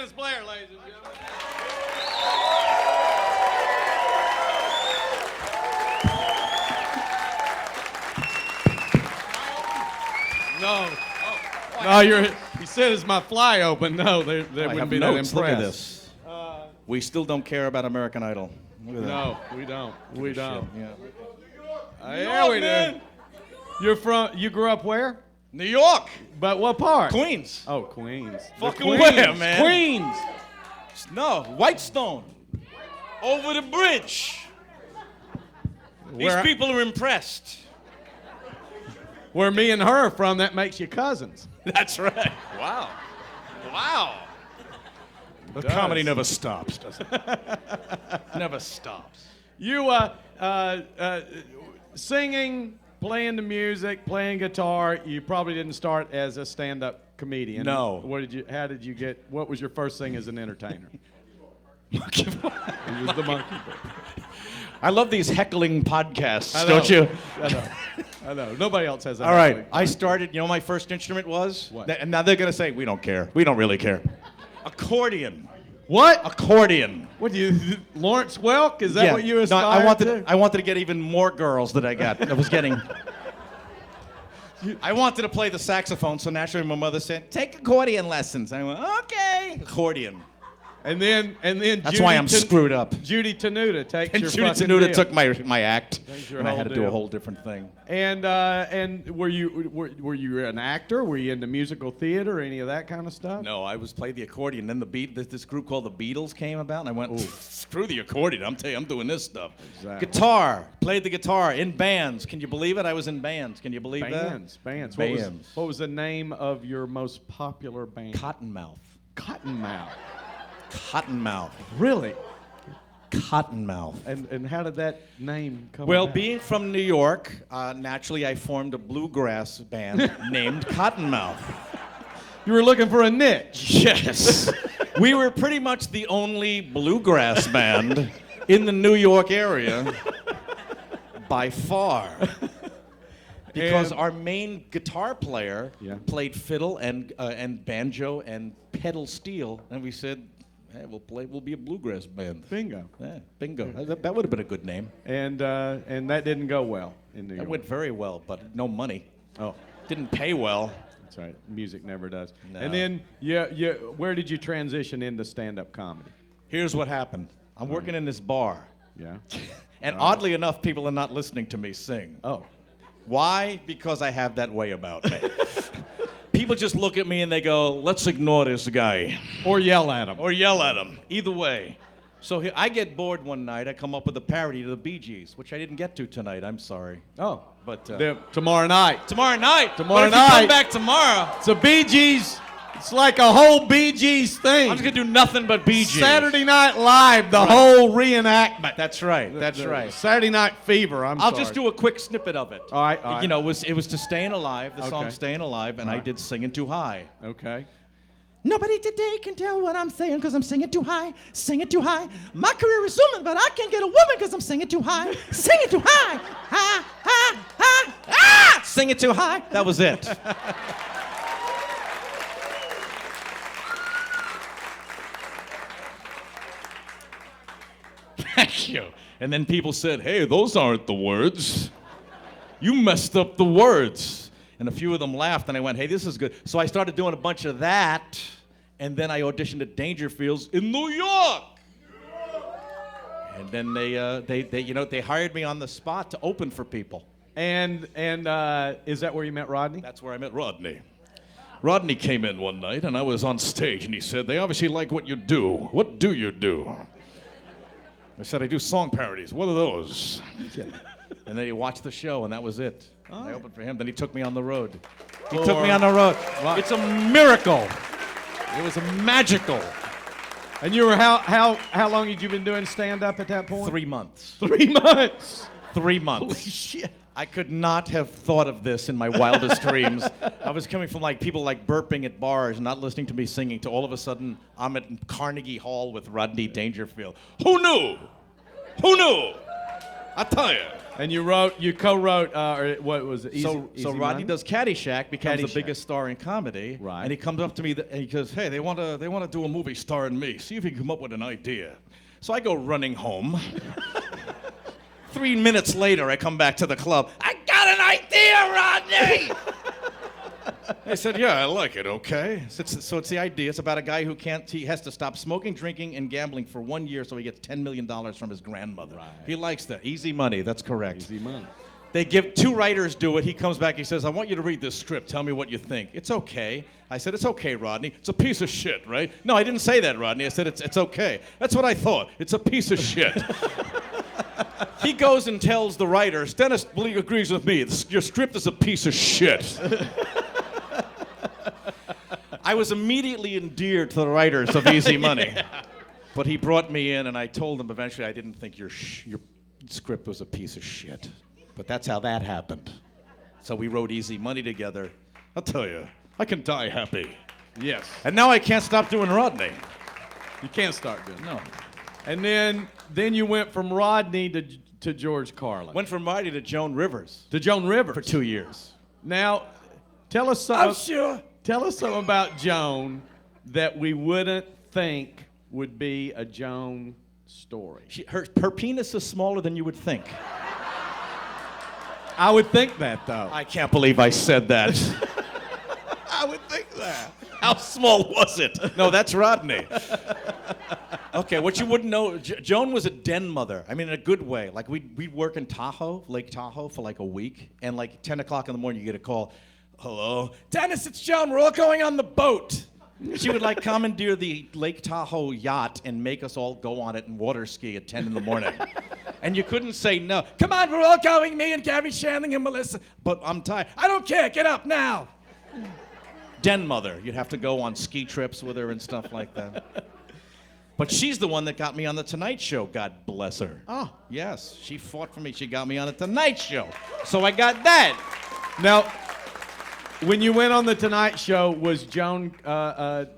Dennis Blair, ladies and gentlemen. No. No, he said, is my fly open? No, they wouldn't be that impressed. Look at this. We still don't care about American Idol. Look at that. No, we don't. We don't. Yeah. Yeah, we do. You grew up where? New York. But what part? Queens. Oh, Queens. Fucking Queens. where, man? Queens. No, Whitestone. Over the bridge. These people are impressed. Where me and her are from, that makes you cousins. That's right. Wow. Wow. The comedy never stops, does it? Never stops. You singing, playing the music, playing guitar. You probably didn't start as a stand-up comedian. No. How did you get? What was your first thing as an entertainer? Monkey It was the monkey boy. I love these heckling podcasts, don't you? I know. Nobody else has that. All right. I started, you know my first instrument was? What? And now they're going to say, we don't care. We don't really care. Accordion. What? Accordion. What do you, Lawrence Welk? Is that what you aspired I wanted to get even more girls than I got. I was getting. I wanted to play the saxophone, so naturally my mother said, take accordion lessons. I went, okay. Accordion. And then That's Judy why I'm screwed up. Judy Tenuta takes And your Judy fucking Tenuta deal. took my act, your and I whole had to do deal. a whole different thing. And were you an actor? Were you into musical theater or any of that kind of stuff? No, I played the accordion. Then this group called the Beatles came about, and I went, screw the accordion. I'm doing this stuff. Exactly. Guitar. Played the guitar in bands. Can you believe it? I was in bands. Can you believe Bands. Bands. What was the name of your most popular band? that? Cottonmouth. Cottonmouth. Cottonmouth. Really? Cottonmouth. And how did that name come Well, about? being from New York, naturally I formed a bluegrass band named Cottonmouth. You were looking for a niche. Yes. We were pretty much the only bluegrass band in the New York area by far. Because our main guitar player played fiddle and banjo and pedal steel, and we said, hey, we'll be a bluegrass band. Bingo. Yeah, bingo. That would have been a good name. And that didn't go well in New York. It went very well, but no money. Oh, Didn't pay well. that's right. Music never does. No. And then, where did you transition into stand-up comedy? Here's what happened. I'm working in this bar, Yeah. and oddly enough, people are not listening to me sing. Oh. Why? Because I have that way about me. People just look at me and they go, let's ignore this guy. Or yell at them. Or yell at him. Either way. So I get bored one night. I come up with a parody to the Bee Gees, which I didn't get to tonight. I'm sorry. Oh. But Tomorrow night. tomorrow night. Tomorrow What if you night. come back tomorrow? It's a Bee Gees. It's like a whole Bee Gees thing. I'm just going to do nothing but Bee Gees. Saturday Night Live, the whole reenactment. That's right. That's right. Saturday Night Fever. I'll just do a quick snippet of it. All right. You know, it was to Staying Alive, the song Okay. Staying Alive, and I did Singing Too High. Okay. Nobody today can tell what I'm saying because I'm singing too high, singing too high. My career is zooming, but I can't get a woman because I'm singing too high, singing too high. Ha, ha, ha, ah! Singing too high. That was it. Thank you. And then people said, hey, those aren't the words. You messed up the words. And a few of them laughed, and I went, hey, this is good. So I started doing a bunch of that, and then I auditioned at Dangerfields in New York. And then they hired me on the spot to open for people. And is that where you met Rodney? That's where I met Rodney. Rodney came in one night, and I was on stage, and he said, they obviously like what you do. What do you do? I said, I do song parodies. What are those? And then he watched the show, and that was it. I opened for him. Then he took me on the road. He took me on the road. Wow. It's a miracle. It was a magical. And you were how long had you been doing stand-up at that point? 3 months. 3 months. 3 months. Holy shit. I could not have thought of this in my wildest dreams. I was coming from like people like burping at bars, not listening to me singing, to all of a sudden I'm at Carnegie Hall with Rodney Dangerfield. Who knew? Who knew? I tell you. And you co-wrote, or what was it? So Rodney Money? does Caddyshack, becomes the Caddyshack. biggest star in comedy. Right. And he comes up to me and he goes, "Hey, they want to do a movie starring me. See if you can come up with an idea." So I go running home. 3 minutes later, I come back to the club. "I got an idea, Rodney!" I said, "Yeah, I like it, okay." So it's the idea. It's about a guy he has to stop smoking, drinking, and gambling for 1 year so he gets $10 million from his grandmother. Right. He likes that. Easy money, that's correct. Easy money. They give 2 writers do it. He comes back, he says, "I want you to read this script. Tell me what you think." "It's okay." I said, "It's okay, Rodney. It's a piece of shit, right?" "No, I didn't say that, Rodney. I said, it's okay." "That's what I thought. It's a piece of shit." He goes and tells the writers, "Dennis agrees with me. Your script is a piece of shit." I was immediately endeared to the writers of Easy Money. Yeah. But he brought me in, and I told him eventually I didn't think your script was a piece of shit. But that's how that happened. So we wrote Easy Money together. I'll tell you, I can die happy. Yes. And now I can't stop doing Rodney. You can't start doing it. No. And then you went from Rodney to George Carlin. Went from Rodney to Joan Rivers. To Joan Rivers. For 2 years. Now, tell us something. I'm sure. Tell us something about Joan that we wouldn't think would be a Joan story. Her penis is smaller than you would think. I would think that, though. I can't believe I said that. I would think that. How small was it? No, that's Rodney. Okay, what you wouldn't know, Joan was a den mother. I mean, in a good way. Like, we'd work in Tahoe, Lake Tahoe, for like a week, and like 10 o'clock in the morning, you get a call. "Hello? Dennis, it's Joan. We're all going on the boat." She would like commandeer the Lake Tahoe yacht and make us all go on it and water ski at 10 in the morning. And you couldn't say no. "Come on, we're all going, me and Gary Shandling and Melissa." "But I'm tired." "I don't care. Get up now." Den mother. You'd have to go on ski trips with her and stuff like that. But she's the one that got me on The Tonight Show, God bless her. Oh. Yes, she fought for me. She got me on The Tonight Show. So I got that. Now, when you went on The Tonight Show, was Joan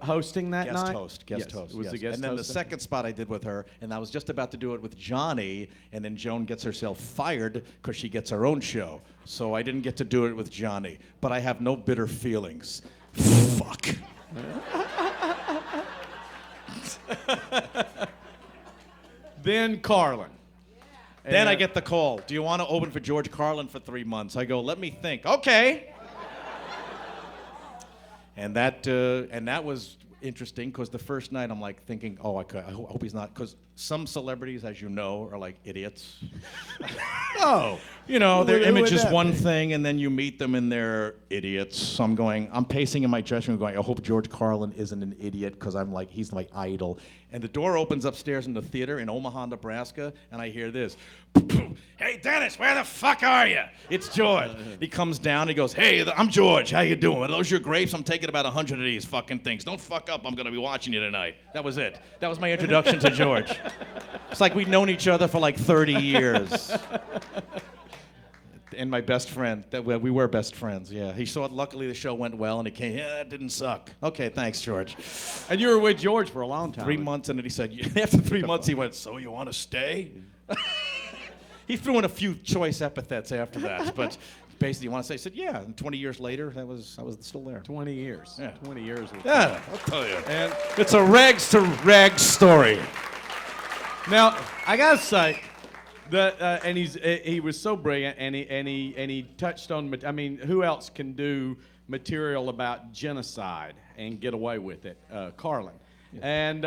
hosting that Guest night? host. Yes, Was yes. the guest And then host? the second spot I did with her, and I was just about to do it with Johnny, and then Joan gets herself fired because she gets her own show. So I didn't get to do it with Johnny. But I have no bitter feelings. Fuck. Then Carlin. Then I get the call. "Do you want to open for George Carlin for 3 months?" I go, "Let me think." "Okay." And that was interesting because the first night I'm like thinking, "Oh, I hope he's not," because some celebrities, as you know, are like idiots. Oh. You know, their Who image would is that one be? thing, and then you meet them and they're idiots. So I'm pacing in my dressing room going, "I hope George Carlin isn't an idiot," because I'm like, he's my idol. And the door opens upstairs in the theater in Omaha, Nebraska, and I hear this. "Hey, Dennis, where the fuck are you?" "It's George." He comes down, he goes, "Hey, I'm George, how you doing? Are those your grapes? I'm taking about 100 of these fucking things. Don't fuck up, I'm gonna be watching you tonight." That was it. That was my introduction to George. It's like we'd known each other for like 30 years. And my best friend, we were best friends, yeah. He saw it, luckily the show went well, and he came, "Yeah, that didn't suck." "Okay, thanks, George." And you were with George for a long time. 3 months, and then he said, after 3 months, he went, "So you want to stay?" He threw in a few choice epithets after that, but basically, "You want to stay?" I said, "Yeah." And 20 years later, I was still there. 20 years. Yeah. 20 years. With Yeah, I'll tell you. And It's a rags to rags story. now, I gotta say, and he was so brilliant, and he touched on. I mean, who else can do material about genocide and get away with it? Carlin. Yeah. And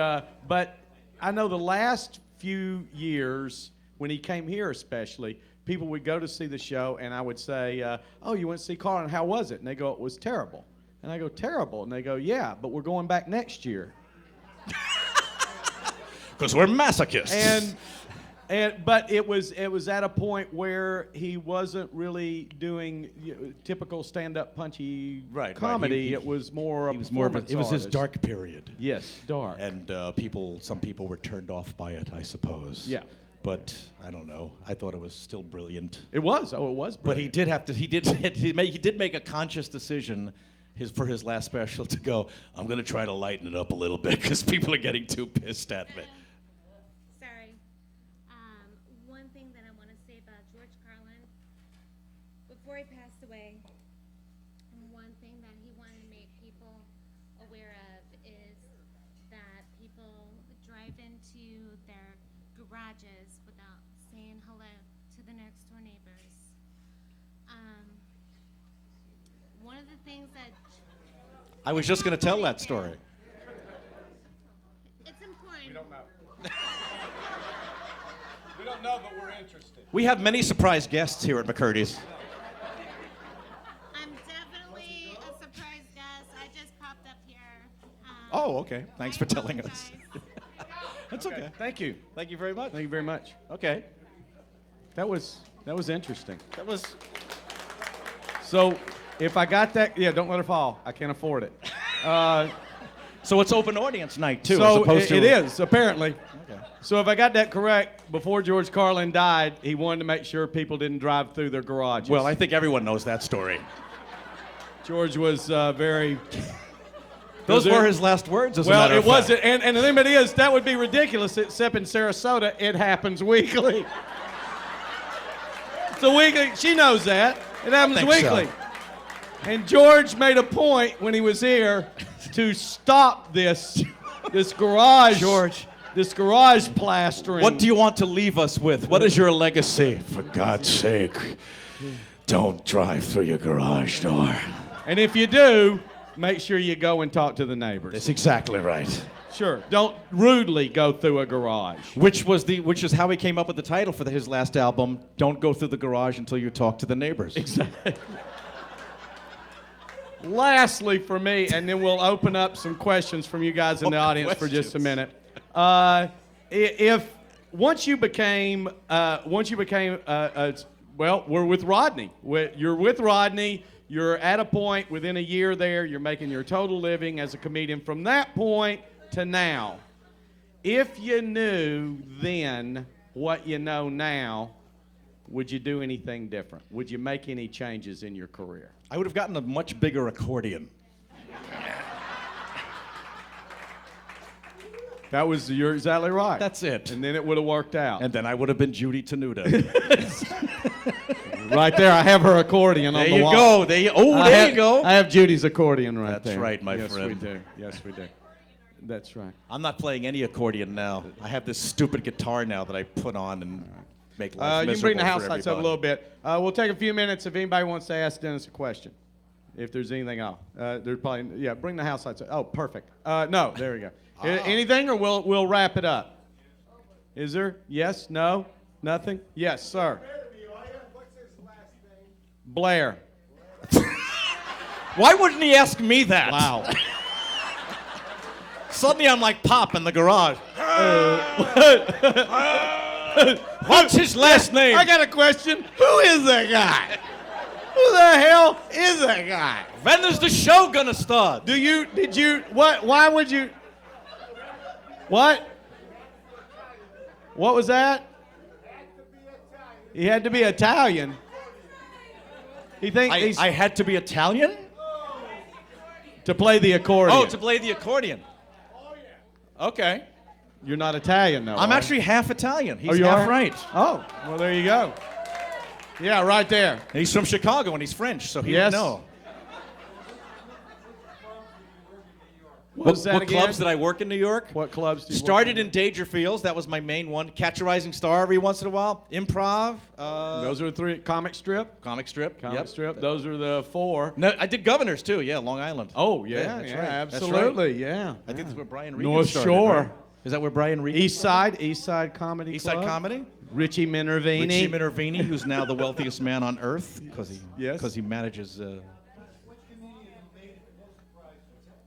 but I know the last few years when he came here, especially, people would go to see the show, and I would say, "Oh, you went to see Carlin? How was it?" And they go, "It was terrible." And I go, "Terrible?" And they go, "Yeah, but we're going back next year." Because we're masochists. But it was at a point where he wasn't really doing typical stand-up punchy comedy. It was more. It was his dark period. Yes, dark. And some people were turned off by it, I suppose. Yeah. But I don't know. I thought it was still brilliant. It was. Oh, it was. Brilliant. But he did make a conscious decision. For his last special to go, "I'm going to try to lighten it up a little bit because people are getting too pissed at me." Sorry. One thing that I want to say about George Carlin garages without saying hello to the next door neighbors. One of the things that I was just going to tell that story. it's important. We don't know. We don't know, but we're interested. We have many surprise guests here at McCurdy's. I'm definitely a surprise guest. I just popped up here. Oh, okay. Thanks for I telling us. apologize. That's okay. Thank you. Thank you very much. Thank you very much. Okay. That was interesting. That was. So, if I got that, yeah, don't let her fall. I can't afford it. So it's open audience night too, as So opposed it to. is apparently. Okay. So if I got that correct, before George Carlin died, he wanted to make sure people didn't drive through their garages. Well, I think everyone knows that story. George was very. Those Was were it- his last words, as a Well, matter it of fact. wasn't, and the thing about it is, that would be ridiculous. Except in Sarasota, it happens weekly. It's a weekly. She knows that. It happens think so. weekly. And George made a point when he was here to stop this garage. George. This garage plastering. What do you want to leave us with? What is your legacy? For God's sake, don't drive through your garage door. And if you do, make sure you go and talk to the neighbors. That's exactly right. Sure. Don't rudely go through a garage. Which is how he came up with the title for his last album, Don't Go Through the Garage Until You Talk to the Neighbors. Exactly. Lastly, for me, and then we'll open up some questions from you guys in the audience for just a minute. If once you became, well, we're with Rodney. You're with Rodney. You're at a point within a year there. You're making your total living as a comedian. From that point to now, if you knew then what you know now, would you do anything different? Would you make any changes in your career? I would have gotten a much bigger accordion. You're exactly right. That's it. And then it would have worked out. And then I would have been Judy Tenuta. Right there, I have her accordion on There the you wall. go. There you go. I have Judy's accordion right That's there. right, my yes, friend. Yes, we do. Yes, we do. That's right. I'm not playing any accordion now. I have this stupid guitar now that I put on and make life You can bring the miserable house for lights up a everybody. little bit. We'll take a few minutes if anybody wants to ask Dennis a question. If there's anything else. There's probably, yeah, bring the house lights up. Oh, perfect. No, there we go. Anything, or we'll wrap it up? Is there? Yes? No? Nothing? Yes, sir. What's his last name? Blair. Why wouldn't he ask me that? Wow. Suddenly I'm like Pop in the garage. What's his last name? I got a question. Who is that guy? Who the hell is that guy? When is the show gonna start? Why would you? What? What was that? He had to be Italian. He thinks he's I had to be Italian? to play the accordion. Oh, to play the accordion. Okay. You're not Italian, though. I'm are you? actually half Italian. He's you half are? right. Oh, well, there you go. Yeah, right there. And he's from Chicago and he's French, so he Yes. didn't know. What was that what again? clubs did I work in New York? What clubs did you Started work in Dangerfields. That was my main one. Catch a Rising Star every once in a while. Improv. Those are the three. Comic strip. Comic strip. Comic Yep. strip. Those are the four. No, I did Governors too. Yeah, Long Island. Oh, yeah, that's yeah, right. That's absolutely, right. yeah. I think that's where Brian Regan North started, Shore. right? Is that where Brian Regan? East Side Comedy East Club. Side Comedy. Richie Minervini. Richie Minervini, who's now the wealthiest man on earth because Yes. he manages.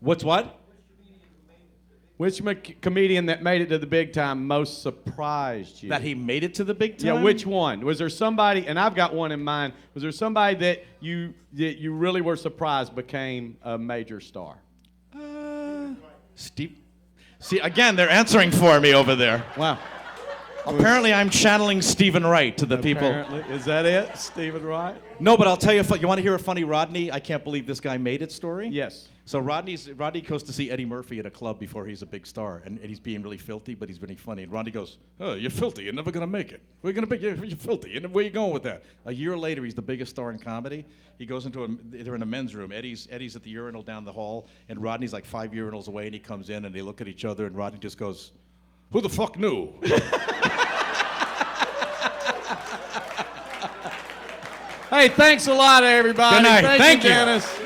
What's what? Which comedian that made it to the big time most surprised you? That he made it to the big time? Yeah, which one? Was there somebody, and I've got one in mind, was there somebody that you really were surprised became a major star? Steve. See, again, they're answering for me over there. Wow. Apparently, I'm channeling Stephen Wright to the people. Apparently. Is that it, Stephen Wright? No, but I'll tell you, you want to hear a funny Rodney, I can't believe this guy made it story? Yes. So Rodney goes to see Eddie Murphy at a club before he's a big star, and he's being really filthy, but he's really funny. And Rodney goes, "Oh, you're filthy. You're never gonna make it. We're gonna make you. You're filthy. Where you going with that?" A year later, he's the biggest star in comedy. He goes they're in a men's room. Eddie's at the urinal down the hall, and Rodney's like 5 urinals away, and he comes in, and they look at each other, and Rodney just goes, "Who the fuck knew?" Hey, thanks a lot, everybody. Good night. Thank you, you. Dennis.